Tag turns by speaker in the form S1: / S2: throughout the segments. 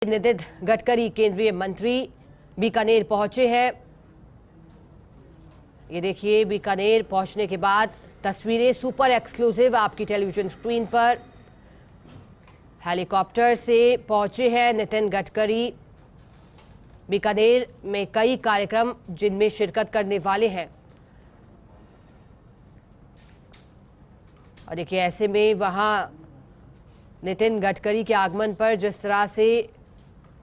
S1: नितिन गडकरी केंद्रीय मंत्री बीकानेर पहुंचे हैं। ये देखिए, बीकानेर पहुंचने के बाद तस्वीरें सुपर एक्सक्लूसिव आपकी टेलीविजन स्क्रीन पर। हेलीकॉप्टर से पहुंचे हैं नितिन गडकरी। बीकानेर में कई कार्यक्रम जिनमें शिरकत करने वाले हैं और देखिए, ऐसे में वहां नितिन गडकरी के आगमन पर जिस तरह से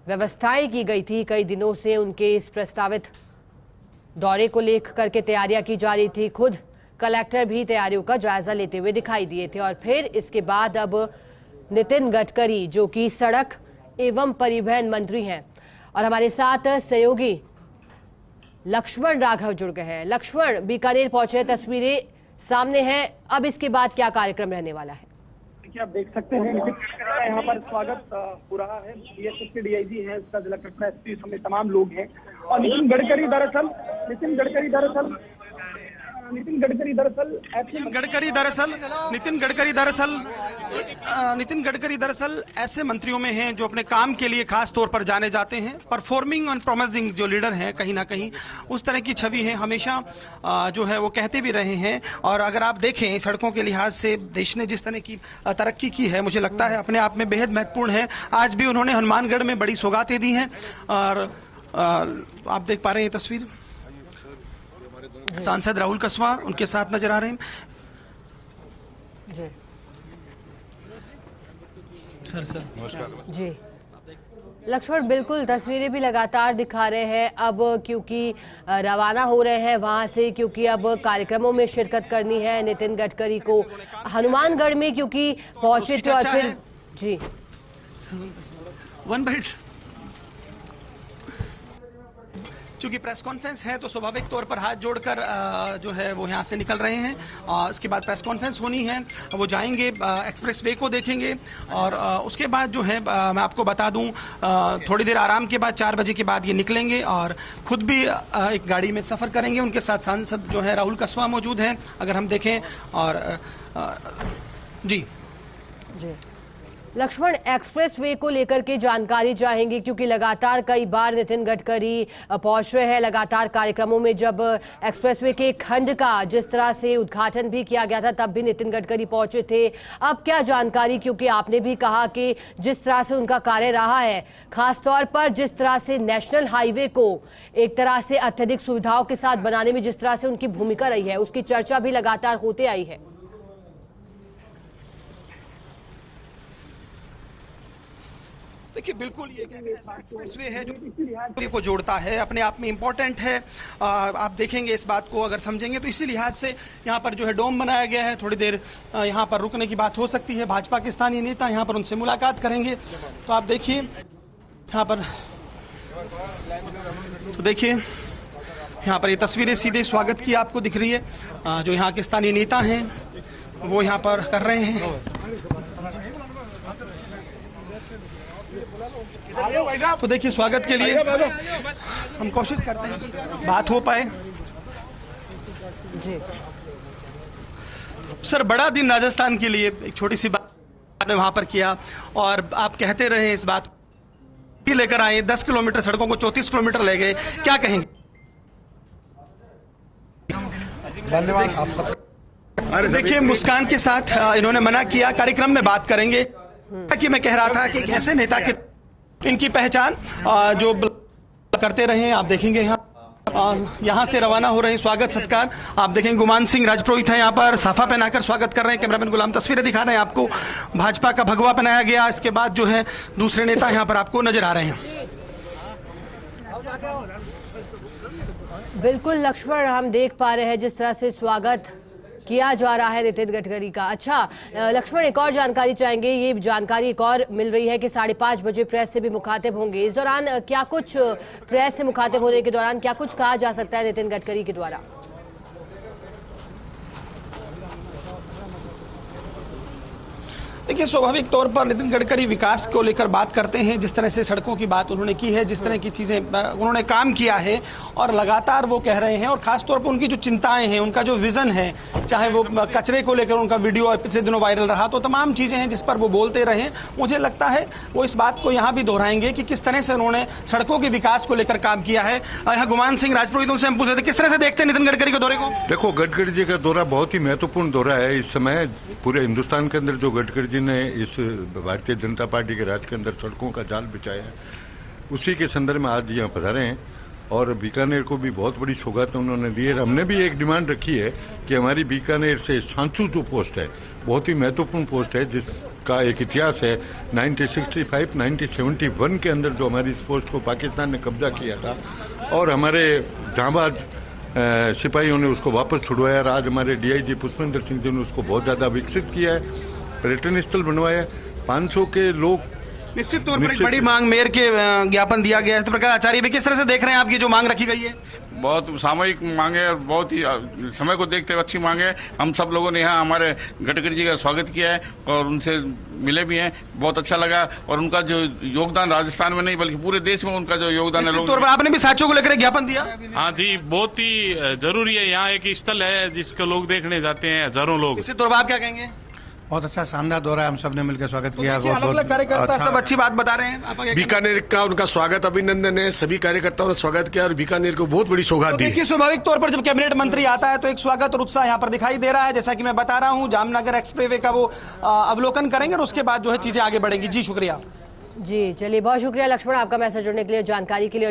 S1: व्यवस्थाएं की गई थी, कई दिनों से उनके इस प्रस्तावित दौरे को लेकर करके तैयारियां की जा रही थी। खुद कलेक्टर भी तैयारियों का जायजा लेते हुए दिखाई दिए थे और फिर इसके बाद अब नितिन गडकरी जो कि सड़क एवं परिवहन मंत्री हैं और हमारे साथ सहयोगी लक्ष्मण राघव जुड़ गए हैं। लक्ष्मण, बीकानेर पहुंचे, तस्वीरें सामने हैं। अब इसके बाद क्या कार्यक्रम रहने वाला है?
S2: आप देख सकते हैं यहाँ पर स्वागत हो रहा है। बीएसएफ के डीआईजी हैं, उसका जिला कलेक्टर, एसपी समेत तमाम लोग हैं और नितिन गडकरी दरअसल
S3: ऐसे मंत्रियों में हैं जो अपने काम के लिए खास तौर पर जाने जाते हैं। परफॉर्मिंग एंड प्रोमिसिंग जो लीडर हैं, कहीं ना कहीं उस तरह की छवि है, हमेशा जो है वो कहते भी रहे हैं। और अगर आप देखें सड़कों के लिहाज से देश ने जिस तरह की तरक्की की है, मुझे लगता है अपने आप में बेहद महत्वपूर्ण है। आज भी उन्होंने हनुमानगढ़ में बड़ी सौगातें दी हैं और आप देख पा रहे हैं तस्वीर, सांसद राहुल कसवा उनके साथ नजर आ रहे हैं।
S1: जी
S3: सर
S1: जी लक्ष्मण, बिल्कुल तस्वीरें भी लगातार दिखा रहे हैं। अब क्योंकि रवाना हो रहे हैं वहां से, क्योंकि अब कार्यक्रमों में शिरकत करनी है नितिन गडकरी को। हनुमानगढ़ में क्योंकि पहुंचे थे और फिर जी
S3: वन बाइट, चूंकि प्रेस कॉन्फ्रेंस है तो स्वाभाविक तौर पर हाथ जोड़कर जो है वो यहाँ से निकल रहे हैं। इसके बाद प्रेस कॉन्फ्रेंस होनी है, वो जाएंगे, एक्सप्रेस वे को देखेंगे और उसके बाद जो है मैं आपको बता दूं, थोड़ी देर आराम के बाद 4 बजे के बाद ये निकलेंगे और खुद भी एक गाड़ी में सफ़र करेंगे। उनके साथ सांसद जो है राहुल कसवा मौजूद हैं, अगर हम देखें। और जी
S1: लक्ष्मण, एक्सप्रेस वे को लेकर के जानकारी चाहेंगे क्योंकि लगातार कई बार नितिन गडकरी पहुंच रहे हैं लगातार कार्यक्रमों में। जब एक्सप्रेस वे के खंड का जिस तरह से उद्घाटन भी किया गया था तब भी नितिन गडकरी पहुंचे थे। अब क्या जानकारी, क्योंकि आपने भी कहा कि जिस तरह से उनका कार्य रहा है, खासतौर पर जिस तरह से नेशनल हाईवे को एक तरह से अत्यधिक सुविधाओं के साथ बनाने में जिस तरह से उनकी भूमिका रही है, उसकी चर्चा भी लगातार होते आई है।
S3: देखिए, बिल्कुल ये एक्सप्रेसवे है जो को जोड़ता है, अपने आप में इम्पोर्टेंट है। आप देखेंगे इस बात को, अगर समझेंगे तो इसी लिहाज से यहाँ पर जो है डोम बनाया गया है। थोड़ी देर यहाँ पर रुकने की बात हो सकती है। भाजपा के स्थानीय नेता यहाँ पर उनसे मुलाकात करेंगे। तो आप देखिए यहाँ पर, तो देखिए यहाँ पर ये तस्वीरें सीधे स्वागत की आपको दिख रही है। जो यहाँ के स्थानीय नेता हैं वो यहाँ पर कर रहे हैं। तो देखिए, स्वागत के लिए हम कोशिश करते हैं बात हो पाए।
S1: जी
S3: सर, बड़ा दिन राजस्थान के लिए, एक छोटी सी बात ने वहां पर किया और आप कहते रहे इस बात की लेकर आए। 10 किलोमीटर सड़कों को 34 किलोमीटर ले गए, क्या कहेंगे?
S4: धन्यवाद आप सब।
S3: अरे देखिए, मुस्कान के साथ इन्होंने मना किया, कार्यक्रम में बात करेंगे। कि मैं कह रहा था कि एक ऐसे नेता के इनकी पहचान जो करते रहे, आप देखेंगे यहाँ से रवाना हो रहे हैं। स्वागत सत्कार आप देखेंगे, गुमान सिंह राजपुरोहित है यहाँ पर, साफा पहनाकर स्वागत कर रहे हैं। कैमरामैन गुलाम तस्वीरें दिखा रहे हैं आपको। भाजपा का भगवा पहनाया गया। इसके बाद जो है दूसरे नेता यहाँ पर आपको नजर आ रहे हैं।
S1: बिल्कुल लक्ष्मण, हम देख पा रहे हैं जिस तरह से स्वागत किया जा रहा है नितिन गडकरी का। अच्छा लक्ष्मण, एक और जानकारी चाहेंगे। ये जानकारी एक और मिल रही है कि 5:30 बजे प्रेस से भी मुखातिब होंगे। इस दौरान क्या कुछ, प्रेस से मुखातिब होने के दौरान क्या कुछ कहा जा सकता है नितिन गडकरी के द्वारा?
S3: देखिए, स्वाभाविक तौर पर नितिन गडकरी विकास को लेकर बात करते हैं, जिस तरह से सड़कों की बात उन्होंने की है, जिस तरह की चीज़ें उन्होंने काम किया है और लगातार वो कह रहे हैं, और खास तौर पर उनकी जो चिंताएं हैं, उनका जो विजन है, चाहे वो कचरे को लेकर उनका वीडियो पिछले दिनों वायरल रहा, तो तमाम चीज़ें हैं जिस पर वो बोलते रहे। मुझे लगता है वो इस बात को यहाँ भी दोहराएंगे कि किस तरह से उन्होंने सड़कों के विकास को लेकर काम किया है। यहाँ गुमान सिंह राजपुरोहित से हम पूछ रहे थे, किस तरह से देखते हैं नितिन गडकरी के दौरे को?
S5: देखो, गडकरी जी का दौरा बहुत ही महत्वपूर्ण दौरा है इस समय पूरे हिंदुस्तान के अंदर। जो गडकरी जी ने इस भारतीय जनता पार्टी के राज के अंदर सड़कों का जाल बिछाया है, उसी के संदर्भ में आज यहाँ पधारे हैं और बीकानेर को भी बहुत बड़ी सौगात उन्होंने दी है। हमने भी एक डिमांड रखी है कि हमारी बीकानेर से सांचू जो पोस्ट है, बहुत ही महत्वपूर्ण पोस्ट है, जिसका एक इतिहास है। 1965 1971 के अंदर जो हमारी इस पोस्ट को पाकिस्तान ने कब्जा किया था और हमारे जांबाज सिपाहियों ने उसको वापस छुड़वाया। और आज हमारे डीआईजी पुष्पेंद्र सिंह जी ने उसको बहुत ज़्यादा विकसित किया है, पर्यटन स्थल बनवाया। 500 के लोग
S3: निश्चित तौर पर एक बड़ी मांग मेयर के ज्ञापन दिया गया है। तो प्रकाश आचार्य भी किस तरह से देख रहे हैं आप, ये जो मांग रखी गई है?
S6: बहुत सामयिक मांग है और बहुत ही समय को देखते हुए अच्छी मांग है। हम सब लोगों ने यहाँ हमारे गडकरी जी का स्वागत किया है और उनसे मिले भी हैं, बहुत अच्छा लगा। और उनका जो योगदान राजस्थान में नहीं बल्कि पूरे देश में उनका जो योगदान है,
S3: तौर पर आपने भी साथियों को लेकर ज्ञापन दिया?
S7: हाँ जी, बहुत ही जरूरी है। यहाँ एक स्थल है जिसको लोग देखने जाते हैं, हजारों लोग।
S3: निश्चित तौर पर आप क्या कहेंगे?
S4: बहुत अच्छा शानदार दौरा है, हम सब ने मिलकर स्वागत किया।
S3: अलग कार्यकर्ता सब अच्छी बात बता रहे हैं।
S8: बीकानेर का उनका स्वागत, अभिनंदन है। सभी कार्यकर्ताओं ने स्वागत किया और बीकानेर को बहुत बड़ी सौगात दी।
S3: देखिए, स्वाभाविक तौर पर जब कैबिनेट मंत्री आता है तो एक स्वागत और उत्साह यहाँ पर दिखाई दे रहा है। जैसा कि मैं बता रहा हूँ, जामनगर एक्सप्रेसवे का वो अवलोकन करेंगे और उसके बाद जो है चीजें आगे बढ़ेंगी। जी शुक्रिया।
S1: जी चलिए, बहुत शुक्रिया लक्ष्मण आपका मैसेज जुड़ने के लिए, जानकारी के लिए।